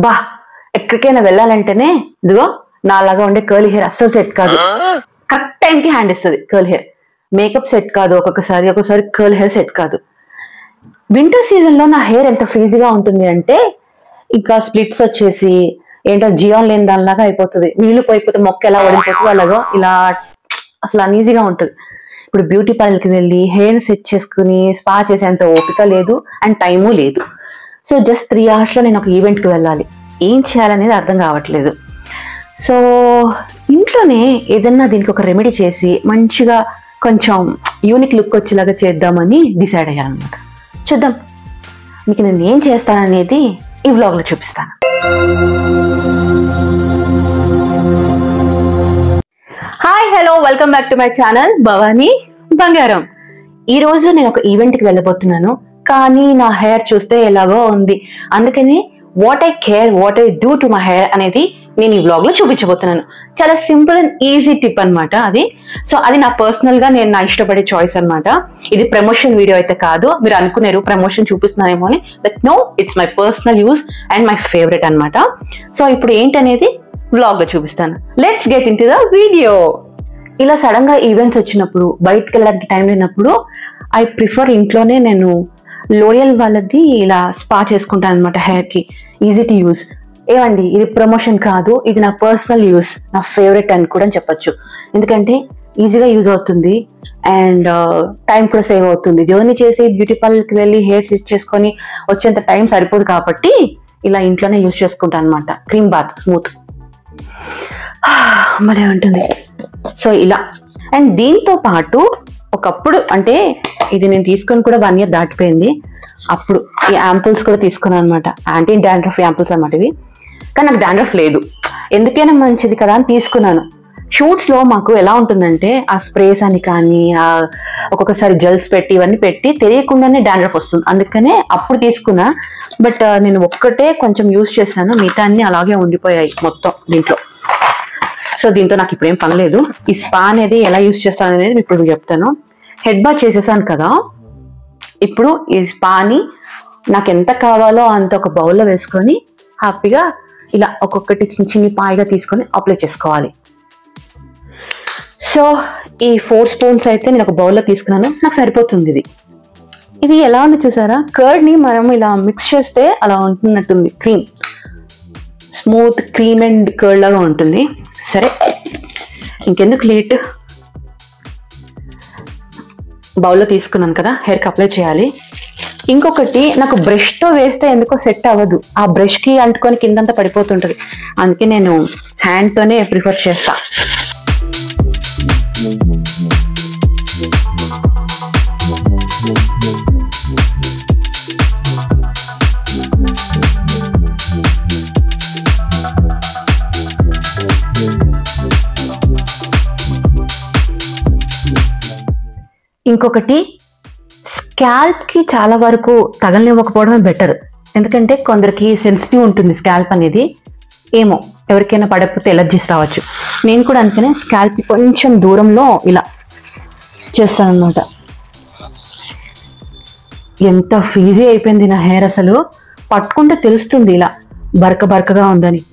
బా ఎక్కడికైనా వెళ్ళాలంటేనే ఇదిగో నాలాగా ఉండే కర్లీ హెయిర్ అస్సలు సెట్ కాదు. కరెక్ట్ టైంకి హ్యాండ్ ఇస్తుంది కర్లీ హెయిర్. ఒకసారి కర్లీ హెయిర్ సెట్ కాదు. వింటర్ సీజన్ లో నా హెయిర్ ఎంత ఫ్రీజీగా ఉంటుంది అంటే ఇంకా స్ప్లిట్స్ వచ్చేసి ఏంటో జియాన్ లేని దానిలాగా అయిపోతుంది. నీళ్లు పోయిపోతే మొక్క ఎలా ఓడిపోతుంది అలాగో ఇలా అసలు అన్ఈజీగా ఉంటుంది. ఇప్పుడు బ్యూటీ పార్లర్కి వెళ్ళి హెయిర్ సెట్ చేసుకుని స్పా చేసేంత ఓపిక లేదు అండ్ టైము లేదు. సో జస్ట్ 3 hours లో నేను ఒక ఈవెంట్కి వెళ్ళాలి. ఏం చేయాలనేది అర్థం కావట్లేదు. సో ఇంట్లోనే ఏదన్నా దీనికి ఒక రెమెడీ చేసి మంచిగా కొంచెం యూనిక్ లుక్ వచ్చేలాగా చేద్దామని డిసైడ్ అయ్యాను అనమాట. చూద్దాం మీకు నేను ఏం చేస్తాననేది ఈ వ్లాగ్లో చూపిస్తాను. Hi hello welcome back to my channel Bhavani బంగారం. ఈ రోజు నేను ఒక ఈవెంట్కి వెళ్ళబోతున్నాను. కానీ నా హెయిర్ చూస్తే ఎలాగో ఉంది. అందుకని what I care, what I do to my hair అనేది నేను ఈ వ్లాగ్ లో చూపించబోతున్నాను. చాలా సింపుల్ అండ్ ఈజీ టిప్ అనమాట అది. సో అది నా పర్సనల్ గా నా ఇష్టపడే చాయిస్ అనమాట. ఇది ప్రమోషన్ వీడియో అయితే కాదు. మీరు అనుకున్నారు ప్రమోషన్ చూపిస్తున్నారేమో అని, but no, it's my personal use and my favourite అనమాట. సో ఇప్పుడు ఏంటనేది వ్లాగ్ లో చూపిస్తాను. Let's get into the video. ఇలా సడన్ గా ఈవెంట్స్ వచ్చినప్పుడు, బయటకు వెళ్ళడానికి టైం లేనప్పుడు ఐ ప్రిఫర్ ఇంట్లోనే నేను లోరియల్ వాళ్ళది ఇలా స్పా చేసుకుంటాను అనమాట హెయిర్ కి. Easy to use. ఏమండి ఇది ప్రమోషన్ కాదు, ఇది నా పర్సనల్ యూజ్, నా ఫేవరెట్ అని కూడా చెప్పచ్చు. ఎందుకంటే ఈజీగా యూజ్ అవుతుంది అండ్ టైం కూడా సేవ్ అవుతుంది. జర్నీ చేసి బ్యూటీ పార్లర్కి వెళ్ళి హెయిర్ సెట్ చేసుకొని వచ్చేంత టైం సరిపోదు కాబట్టి ఇలా ఇంట్లోనే యూజ్ చేసుకుంటాను అనమాట. క్రీమ్ బాత్ స్మూత్ భలే ఉంటుంది. సో ఇలా అండ్ దీంతో పాటు ఒకప్పుడు అంటే ఇది నేను తీసుకొని కూడా 1 year దాటిపోయింది. అప్పుడు ఈ యాంపుల్స్ కూడా తీసుకున్నాను అనమాట. యాంటీ డాండ్రఫ్ యాంపుల్స్ అనమాట ఇవి. కానీ నాకు డాండ్రఫ్ లేదు, ఎందుకైనా మంచిది కదా అని తీసుకున్నాను. షూట్స్ లో మాకు ఎలా ఉంటుందంటే ఆ స్ప్రేస్ అని కానీ ఒక్కొక్కసారి జెల్స్ పెట్టి ఇవన్నీ పెట్టి తెలియకుండానే డాండ్రఫ్ వస్తుంది. అందుకనే అప్పుడు తీసుకున్నా. బట్ నేను ఒక్కటే కొంచెం యూజ్ చేశాను, మిగతా అన్ని అలాగే ఉండిపోయాయి మొత్తం దీంట్లో. సో దీంతో నాకు ఇప్పుడు ఏం పని లేదు. ఈ స్పా అనేది ఎలా యూజ్ చేస్తాను అనేది ఇప్పుడు చెప్తాను. హెడ్ బాత్ చేసేసాను కదా, ఇప్పుడు ఈ స్పాని నాకు ఎంత కావాలో అంత ఒక బౌల్లో వేసుకొని హ్యాపీగా ఇలా ఒక్కొక్కటి చిన్ని పాయిగా తీసుకొని అప్లై చేసుకోవాలి. సో ఈ 4 spoons అయితే నేను ఒక బౌల్లో తీసుకున్నాను, నాకు సరిపోతుంది. ఇది ఎలా ఉంది చూసారా? కర్డ్ని మనం ఇలా మిక్స్ చేస్తే అలా ఉంటున్నట్టుంది. Cream, smooth cream and curd లాగా ఉంటుంది. సరే ఇంకెందుకు లేట్, బౌల్లో తీసుకున్నాను కదా, హెయిర్కి అప్లై చేయాలి. ఇంకొకటి నాకు బ్రష్తో వేస్తే ఎందుకో సెట్ అవ్వదు, ఆ బ్రష్కి అంటుకొని కిందంతా పడిపోతుంటుంది. అందుకే నేను హ్యాండ్తోనే ప్రిఫర్ చేస్తా. ఇంకొకటి స్కాల్ప్ కి చాలా వరకు తగలనివ్వకపోవడమే బెటర్. ఎందుకంటే కొందరికి సెన్సిటివ్ ఉంటుంది స్కాల్ప్ అనేది. ఏమో ఎవరికైనా పడకపోతే ఎలర్జీస్ రావచ్చు. నేను కూడా అందుకనే స్కాల్ప్ కి కొంచెం దూరంలో ఇలా చేస్తాను అనమాట. ఎంత ఫ్రీజీ అయిపోయింది నా హెయిర్, అసలు పట్టుకుంటే తెలుస్తుంది ఇలా బరకగా ఉందని.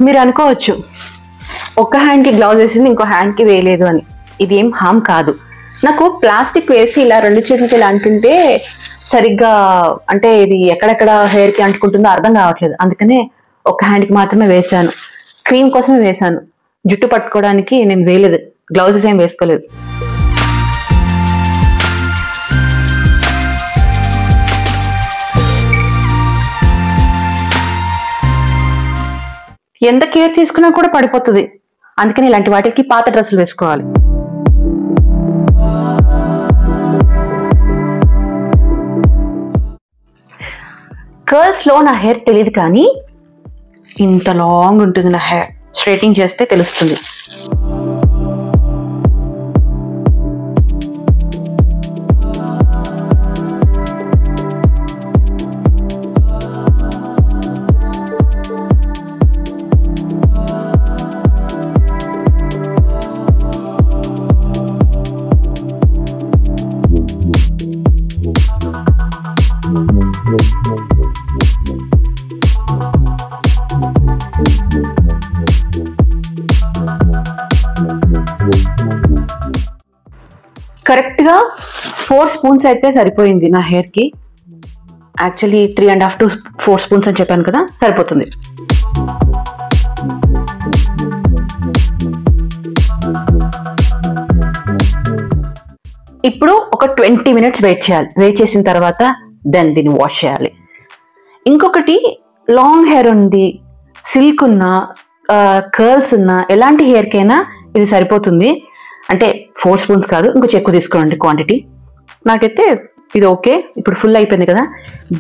మీరు అనుకోవచ్చు ఒక హ్యాండ్కి గ్లౌజ్ వేసింది ఇంకో హ్యాండ్కి వేయలేదు అని. ఇది ఏం హామ్ కాదు. నాకు ప్లాస్టిక్ వేసి ఇలా 2 చేతులకి ఇలా అంటుంటే సరిగ్గా అంటే ఇది ఎక్కడెక్కడ హెయిర్కి అంటుకుంటుందో అర్థం కావట్లేదు. అందుకనే ఒక హ్యాండ్కి మాత్రమే వేసాను. క్రీమ్ కోసమే వేసాను, జుట్టు పట్టుకోవడానికి నేను వేయలేదు, గ్లౌజెస్ ఏం వేసుకోలేదు. ఎంత కేర్ తీసుకున్నా కూడా పడిపోతుంది. అందుకని ఇలాంటి వాటికి పాత డ్రెస్సులు వేసుకోవాలి. కర్ల్స్ లో నా హెయిర్ తెలియదు కానీ ఇంత లాంగ్ ఉంటుంది నా హెయిర్. స్ట్రైటింగ్ చేస్తే తెలుస్తుంది. కరెక్ట్గా 4 స్పూన్స్ అయితే సరిపోయింది నా హెయిర్కి. యాక్చువల్లీ 3.5 to 4 స్పూన్స్ అని చెప్పాను కదా, సరిపోతుంది. ఇప్పుడు ఒక 20 minutes వెయిట్ చేయాలి. వెయిట్ చేసిన తర్వాత దీన్ని వాష్ చేయాలి. ఇంకొకటి, లాంగ్ హెయిర్ ఉంది, సిల్క్ ఉన్నా, కర్ల్స్ ఉన్నా, ఎలాంటి హెయిర్కైనా ఇది సరిపోతుంది. అంటే 4 స్పూన్స్ కాదు, ఇంకొంచెం ఎక్కువ తీసుకోండి క్వాంటిటీ. నాకైతే ఇది ఓకే. ఇప్పుడు ఫుల్ అయిపోయింది కదా,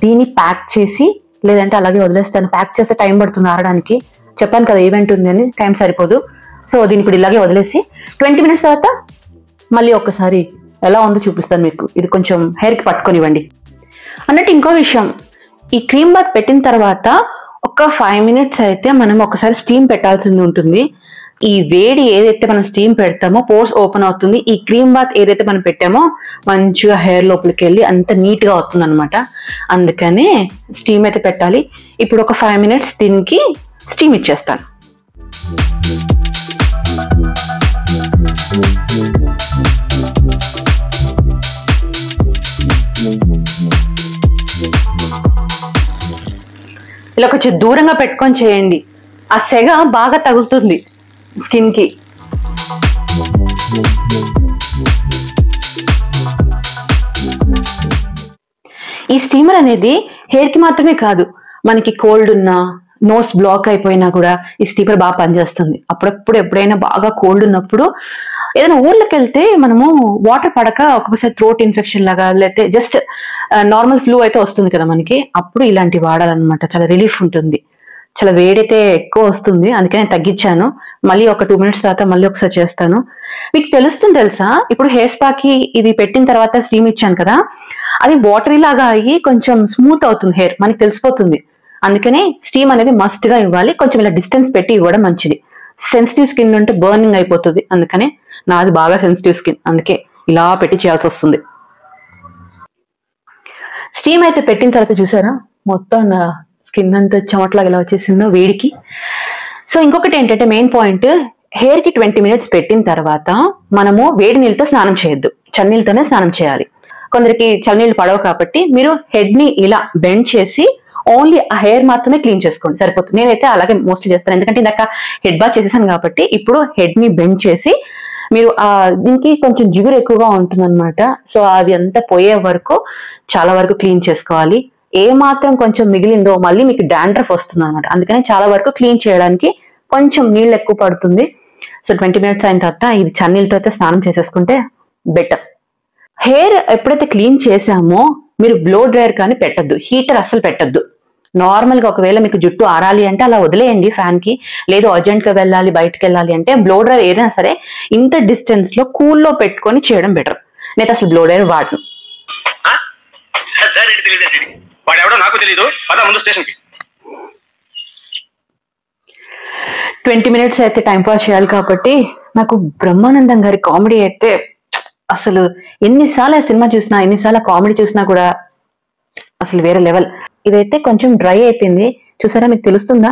దీన్ని ప్యాక్ చేసి లేదంటే అలాగే వదిలేస్తాను. ప్యాక్ చేస్తే టైం పడుతుంది ఆరడానికి. చెప్పాను కదా ఈవెంట్ ఉంది అని, టైం సరిపోదు. సో దీన్ని ఇప్పుడు ఇలాగే వదిలేసి 20 minutes తర్వాత మళ్ళీ ఒక్కసారి ఎలా ఉందో చూపిస్తాను మీకు. ఇది కొంచెం హెయిర్కి పట్టుకొనివ్వండి. అన్నట్టు ఇంకో విషయం, ఈ క్రీమ్ బాత్ పెట్టిన తర్వాత ఒక 5 minutes అయితే మనం ఒకసారి స్టీమ్ పెట్టాల్సింది ఉంటుంది. ఈ వేడి ఏదైతే మనం స్టీమ్ పెడతామో పోర్స్ ఓపెన్ అవుతుంది. ఈ క్రీమ్ బాత్ ఏదైతే మనం పెట్టామో మంచిగా హెయిర్ లోపలికి వెళ్ళి అంత నీట్గా అవుతుంది అనమాట. అందుకనే స్టీమ్ అయితే పెట్టాలి. ఇప్పుడు ఒక 5 minutes దీనికి స్టీమ్ ఇచ్చేస్తాను. ఇలా కొంచెం దూరంగా పెట్టుకొని చేయండి, ఆ సెగ బాగా తగులుతుంది స్కిన్కి. ఈ స్టీమర్ అనేది హెయిర్కి మాత్రమే కాదు, మనకి కోల్డ్ ఉన్నా, నోస్ బ్లాక్ అయిపోయినా కూడా ఈ స్టీమర్ బాగా పనిచేస్తుంది. అప్పుడప్పుడు ఎప్పుడైనా బాగా కోల్డ్ ఉన్నప్పుడు ఏదైనా ఊర్లోకి వెళ్తే మనము వాటర్ పడక ఒక్కొక్కసారి థ్రోట్ ఇన్ఫెక్షన్ లాగా లేకపోతే జస్ట్ నార్మల్ ఫ్లూ అయితే వస్తుంది కదా మనకి, అప్పుడు ఇలాంటివి వాడాలన్నమాట. చాలా రిలీఫ్ ఉంటుంది. చాలా వేడైతే ఎక్కువ వస్తుంది, అందుకే నేను తగ్గించాను. మళ్ళీ ఒక 2 minutes తర్వాత మళ్ళీ ఒకసారి చేస్తాను. మీకు తెలుస్తుంది తెలుసా, ఇప్పుడు హెయిర్ స్పాకి ఇది పెట్టిన తర్వాత స్టీమ్ ఇచ్చాను కదా, అది వాటరీ లాగా అయ్యి కొంచెం స్మూత్ అవుతుంది హెయిర్, మనకి తెలిసిపోతుంది. అందుకనే స్టీమ్ అనేది మస్ట్ గా ఇవ్వాలి. కొంచెం ఇలా డిస్టెన్స్ పెట్టి ఇవ్వడం మంచిది. సెన్సిటివ్ స్కిన్ ఉంటే బర్నింగ్ అయిపోతుంది. అందుకనే నాది బాగా సెన్సిటివ్ స్కిన్, అందుకే ఇలా పెట్టి చేయాల్సి వస్తుంది. స్టీమ్ అయితే పెట్టిన తర్వాత చూసారా మొత్తం నా స్కిన్ అంతా చెమటలాగా ఎలా వచ్చేసిందో వేడికి. సో ఇంకొకటి ఏంటంటే మెయిన్ పాయింట్, హెయిర్ కి 20 minutes పెట్టిన తర్వాత మనము వేడి నీళ్ళతో స్నానం చేయొద్దు, చన్నీళ్ళతోనే స్నానం చేయాలి. కొందరికి చన్నీళ్ళు పడవు కాబట్టి మీరు హెడ్ ని ఇలా బెండ్ చేసి ఓన్లీ ఆ హెయిర్ మాత్రమే క్లీన్ చేసుకోండి, సరిపోతుంది. నేనైతే అలాగే మోస్ట్లీ చేస్తాను, ఎందుకంటే ఇందాక హెడ్ బాత్ చేసేసాను కాబట్టి. ఇప్పుడు హెడ్ ని బెండ్ చేసి మీరు దీనికి కొంచెం జిగురు ఎక్కువగా ఉంటుంది అనమాట. సో అది అంతా పోయే వరకు చాలా వరకు క్లీన్ చేసుకోవాలి. ఏ మాత్రం కొంచెం మిగిలిందో మళ్ళీ మీకు డాండ్రఫ్ వస్తుంది అనమాట. అందుకని చాలా వరకు క్లీన్ చేయడానికి కొంచెం నీళ్ళు ఎక్కువ పడుతుంది. సో 20 minutes అయిన తర్వాత ఇది చన్నీళ్ళతో అయితే స్నానం చేసేసుకుంటే బెటర్. హెయిర్ ఎప్పుడైతే క్లీన్ చేసామో మీరు బ్లో డ్రైయర్ కానీ పెట్టద్దు, హీటర్ అస్సలు పెట్టద్దు. నార్మల్ గా ఒకవేళ మీకు జుట్టు ఆరాలి అంటే అలా వదిలేయండి ఫ్యాన్ కి, లేదు అర్జెంట్ గా వెళ్ళాలి బయటకు వెళ్ళాలి అంటే బ్లో డ్రైయర్ ఏదైనా సరే ఇంత డిస్టెన్స్ లో కూల్లో పెట్టుకొని చేయడం బెటర్. నేను అసలు బ్లో డ్రైయర్ వాడను. 20 minutes అయితే టైం పాస్ చేయాలి కాబట్టి నాకు బ్రహ్మానందం గారి కామెడీ అయితే అసలు ఎన్నిసార్లు సినిమా చూసినా ఎన్నిసార్లు కామెడీ చూసినా కూడా అసలు వేరే లెవెల్. ఇదైతే కొంచెం డ్రై అయిపోయింది చూసారా, మీకు తెలుస్తుందా,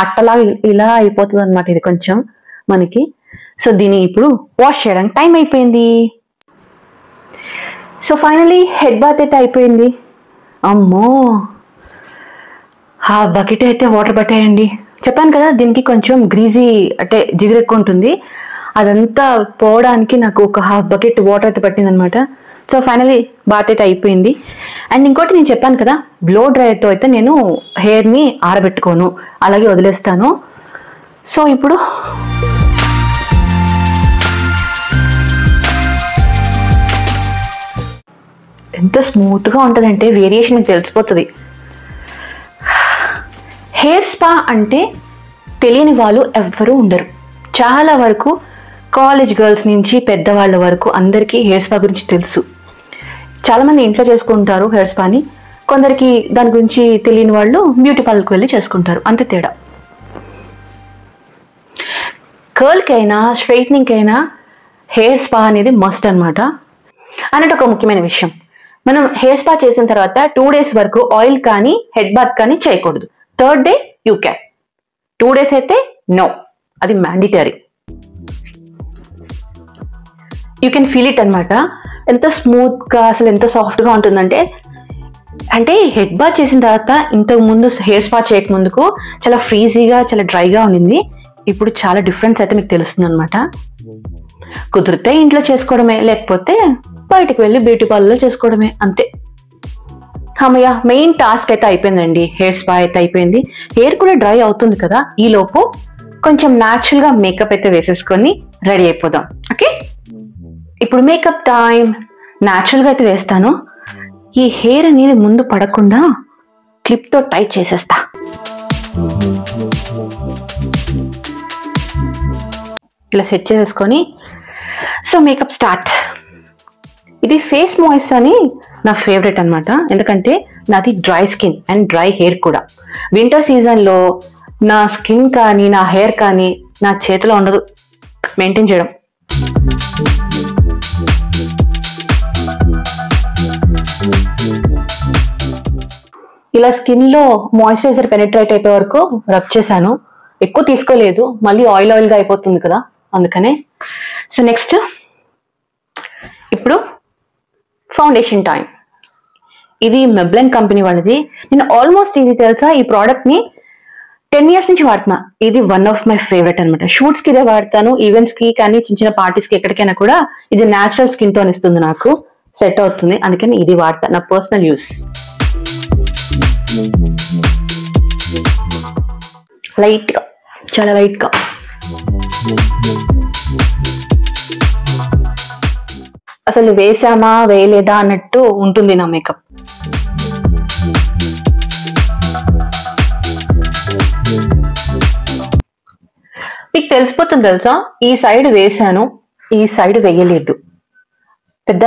అట్టలా ఇలా అయిపోతుంది అనమాట ఇది కొంచెం మనకి. సో దీన్ని ఇప్పుడు వాష్ చేయడానికి టైం అయిపోయింది. సో ఫైనలీ హెడ్ బాత్ అయితే అయిపోయింది. అమ్మో, ఆ బకెట్ అయితే వాటర్ పట్టాయండి. చెప్పాను కదా దీనికి కొంచెం గ్రీజీ అంటే జిగురు ఎక్కువ ఉంటుంది, అదంతా పోవడానికి నాకు ఒక హాఫ్ బకెట్ వాటర్ అయితే పట్టింది అనమాట. సో ఫైనలీ బాత్ అయితే అయిపోయింది. అండ్ ఇంకోటి నేను చెప్పాను కదా, బ్లో డ్రైయర్తో అయితే నేను హెయిర్ని ఆరబెట్టుకోను, అలాగే వదిలేస్తాను. సో ఇప్పుడు ఎంత స్మూత్గా ఉంటుందంటే వేరియేషన్ మీకు తెలిసిపోతుంది. హెయిర్ స్పా అంటే తెలియని వాళ్ళు ఎవ్వరూ ఉండరు. చాలా వరకు కాలేజ్ గర్ల్స్ నుంచి పెద్దవాళ్ళ వరకు అందరికీ హెయిర్ స్పా గురించి తెలుసు. చాలామంది ఇంట్లో చేసుకుంటారు హెయిర్ స్పాని. కొందరికి దాని గురించి తెలియని వాళ్ళు బ్యూటీ పార్లర్కి వెళ్ళి చేసుకుంటారు, అంతే తేడా. కర్ల్కి అయినా స్ట్రైట్నింగ్కి అయినా హెయిర్ స్పా అనేది మస్ట్ అనమాట. అన్నట్టు ఒక ముఖ్యమైన విషయం, మనం హెయిర్ స్పా చేసిన తర్వాత 2 days వరకు ఆయిల్ కానీ హెడ్ బాత్ కానీ చేయకూడదు. 3rd day you can. 2 days అయితే నో, అది mandatory. You can feel it అనమాట. ఎంత స్మూత్గా అసలు ఎంత సాఫ్ట్గా ఉంటుందంటే, అంటే హెడ్ బాత్ చేసిన తర్వాత ఇంతకు ముందు హెయిర్ స్పా చేయకముందుకు చాలా ఫ్రీజీగా చాలా డ్రైగా ఉండింది. ఇప్పుడు చాలా డిఫరెన్స్ అయితే మీకు తెలుస్తుంది అనమాట. కుదిరితే ఇంట్లో చేసుకోవడమే, లేకపోతే బయటికి వెళ్ళి బ్యూటీ పార్లర్లో చేసుకోవడమే, అంతే. అమ్మయ్య, మెయిన్ టాస్క్ అయితే అయిపోయిందండి. హెయిర్ స్పా అయితే అయిపోయింది. హెయిర్ కూడా డ్రై అవుతుంది కదా, ఈ లోపు కొంచెం న్యాచురల్గా మేకప్ అయితే వేసేసుకొని రెడీ అయిపోదాం. ఓకే, ఇప్పుడు మేకప్ టైం. న్యాచురల్గా అయితే వేస్తాను. ఈ హెయిర్ అనేది ముందు పడకుండా క్లిప్తో టైట్ చేసేస్తా. ఇలా సెట్ చేసేసుకొని సో మేకప్ స్టార్ట్. ఇది ఫేస్ మాయిశ్చర్ అని నా ఫేవరెట్ అనమాట. ఎందుకంటే నాది dry skin and dry hair కూడా. వింటర్ సీజన్లో నా స్కిన్ కానీ నా హెయిర్ కానీ నా చేతిలో ఉండదు మెయింటైన్ చేయడం. ఇలా స్కిన్లో మాయిశ్చరైజర్ పెనిట్రేట్ అయిపోయే వరకు రబ్ చేశాను. ఎక్కువ తీసుకోలేదు, మళ్ళీ ఆయిల్గా అయిపోతుంది కదా, అందుకనే. సో నెక్స్ట్ ఇప్పుడు ఫౌండేషన్ టైం. ఇది మెబ్లైన్ కంపెనీ వాళ్ళది. నేను ఆల్మోస్ట్ ఇది తెలుసా, ఈ ప్రోడక్ట్ని 10 years నుంచి వాడుతున్నా. ఇది వన్ ఆఫ్ మై ఫేవరెట్ అనమాట. షూట్స్కి ఇదే వాడతాను, ఈవెంట్స్కి కానీ చిన్న చిన్న పార్టీస్కి ఎక్కడికైనా కూడా ఇది న్యాచురల్ స్కిన్ టోన్ ఇస్తుంది, నాకు సెట్ అవుతుంది. అందుకని ఇది వాడతా, నా పర్సనల్ యూస్. లైట్గా, చాలా లైట్గా. అసలు వేసామా వేయలేదా అన్నట్టు ఉంటుంది నా మేకప్. మీకు తెలిసిపోతుంది తెలుసా, ఈ సైడ్ వేసాను, ఈ సైడ్ వేయలేదు. పెద్ద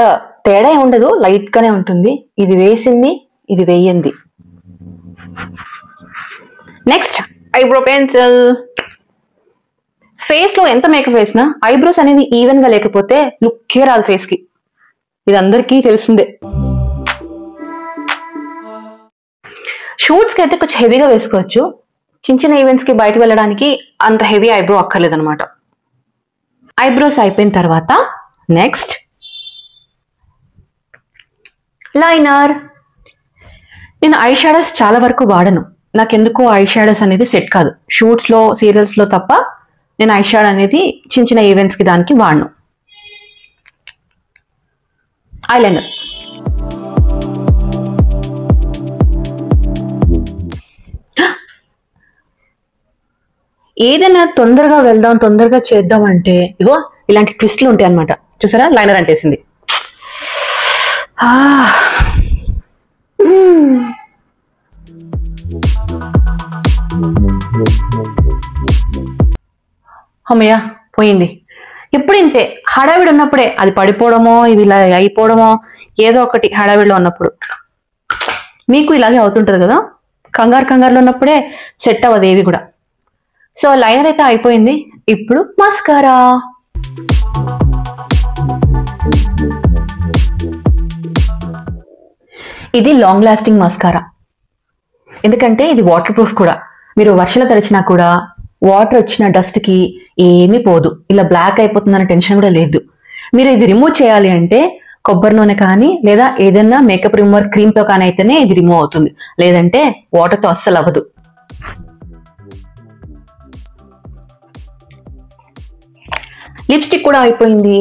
తేడా ఉండదు, లైట్ గానే ఉంటుంది. ఇది వేసింది, ఇది వేయండి. Next eyebrow pencil. ఫేస్ లో ఎంత మేకప్ వేసినా ఐబ్రోస్ అనేది ఈవెన్ గా లేకపోతే లుక్కే రాదు ఫేస్ కి. ఇది అందరికీ తెలిసిందే. షూట్స్ కి అయితే కొంచెం హెవీగా వేసుకోవచ్చు. చిన్న చిన్న ఈవెంట్స్ కి బయటకు వెళ్ళడానికి అంత హెవీ ఐబ్రో అక్కర్లేదు అనమాట. ఐబ్రోస్ అయిపోయిన తర్వాత నెక్స్ట్ లైనర్. నేను ఐ షాడోస్ చాలా వరకు వాడను. నాకెందుకో ఐ షాడోస్ అనేది సెట్ కాదు. షూట్స్ లో సీరియల్స్ లో తప్ప నేను ఐ షాడో అనేది చిన్న చిన్న ఈవెంట్స్ కి దానికి వాడను. ఐలైనర్. ఏదైనా తొందరగా వెళ్దాం, తొందరగా చేద్దాం అంటే ఇగో ఇలాంటి ట్విస్ట్లు ఉంటాయి అనమాట. చూసారా, లైనర్ అంటేసింది. అమ్మయ్య, పోయింది. ఎప్పుడు ఇంతే, హడావిడి ఉన్నప్పుడే అది పడిపోవడమో ఇది ఇలా అయిపోవడమో, ఏదో ఒకటి హడావిడిలో ఉన్నప్పుడు. మీకు ఇలాగే అవుతుంటది కదా, కంగారులో ఉన్నప్పుడే సెట్ అవ్వదు ఏది కూడా. సో లైనర్ అయితే అయిపోయింది. ఇప్పుడు మస్కారా. ఇది లాంగ్ లాస్టింగ్ మస్కారా, ఎందుకంటే ఇది వాటర్ ప్రూఫ్ కూడా. మీరు వర్షాలు తడిచినా కూడా వాటర్ వచ్చిన డస్ట్ కి ఏమీ పోదు, ఇలా బ్లాక్ అయిపోతుందన్న టెన్షన్ కూడా లేదు. మీరు ఇది రిమూవ్ చేయాలి అంటే కొబ్బరి నూనె కానీ లేదా ఏదైనా మేకప్ రిమూవర్ క్రీమ్ తో కానీ అయితేనే ఇది రిమూవ్ అవుతుంది, లేదంటే వాటర్ తో అస్సలు అవ్వదు. లిప్స్టిక్ కూడా అయిపోయింది.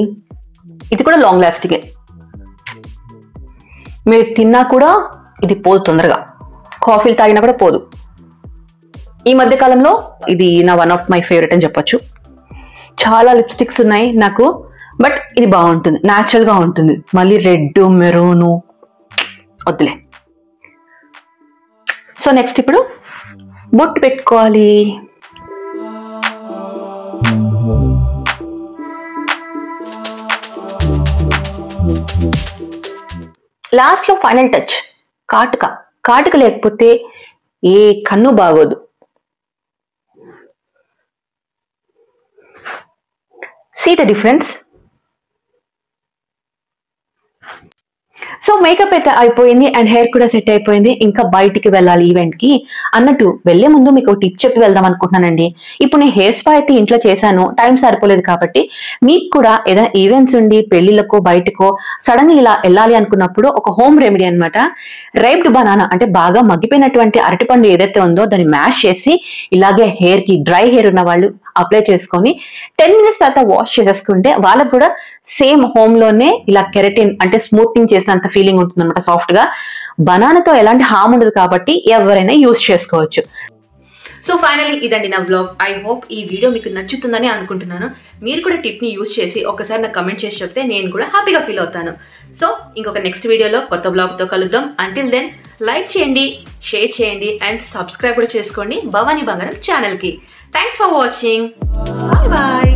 ఇది కూడా లాంగ్ లాస్టింగే. మీరు తిన్నా కూడా ఇది పోదు తొందరగా, కాఫీలు తాగినా కూడా పోదు. ఈ మధ్య కాలంలో ఇది నా వన్ ఆఫ్ మై ఫేవరెట్ అని చెప్పొచ్చు. చాలా లిప్స్టిక్స్ ఉన్నాయి నాకు, బట్ ఇది బాగుంటుంది, న్యాచురల్ గా ఉంటుంది. మళ్ళీ రెడ్ మెరూను వద్దులే. సో నెక్స్ట్ ఇప్పుడు బొట్టు పెట్టుకోవాలి. లాస్ట్ లో ఫైనల్ టచ్ కాటుక లేకపోతే ఏ కన్ను బాగోదు. See the difference? So makeup అయితే అయిపోయింది అండ్ హెయిర్ కూడా సెట్ అయిపోయింది. ఇంకా బయటికి వెళ్ళాలి ఈవెంట్ కి అన్నట్టు వెళ్లే ముందు మీకు టిప్ చెప్పి వెళ్దాం అనుకుంటున్నానండి. ఇప్పుడు నేను హెయిర్ స్పా అయితే ఇంట్లో చేశాను, టైం సరిపోలేదు కాబట్టి మీకు కూడా ఏదైనా ఈవెంట్స్ ఉండి పెళ్లిళ్ళకో బయటకో సడన్ గా ఇలా వెళ్ళాలి అనుకున్నప్పుడు ఒక హోమ్ రెమెడీ అనమాట. రైప్డ్ బనానా అంటే బాగా మగ్గిపోయినటువంటి అరటిపండు ఏదైతే ఉందో దాన్ని మ్యాష్ చేసి ఇలాగే హెయిర్ కి డ్రై హెయిర్ ఉన్న వాళ్ళు అప్లై చేసుకొని 10 minutes తర్వాత వాష్ చేసేసుకుంటే వాళ్ళకు కూడా సేమ్ హోమ్ లోనే ఇలా కెరటిన్ అంటే స్మూతింగ్ చేసినంత ఫీలింగ్ ఉంటుంది అనమాట. సాఫ్ట్ గా బనానాతో ఎలాంటి హామ్ ఉండదు కాబట్టి ఎవరైనా యూజ్ చేసుకోవచ్చు. సో ఫైనల్లీ ఇదండి నా వ్లాగ్. ఐ హోప్ ఈ వీడియో మీకు నచ్చుతుందని అనుకుంటున్నాను. మీరు కూడా టిప్ ని యూజ్ చేసి ఒకసారి నాకు కమెంట్ చేసి చెప్తే నేను కూడా హ్యాపీగా ఫీల్ అవుతాను. సో ఇంకొక నెక్స్ట్ వీడియోలో కొత్త బ్లాగ్ తో కలుద్దాం. అంటిల్ దెన్ లైక్ చేయండి, షేర్ చేయండి అండ్ సబ్స్క్రైబ్ కూడా చేసుకోండి భవానీ బంగారం ఛానల్ కి. Thanks for watching. Bye bye.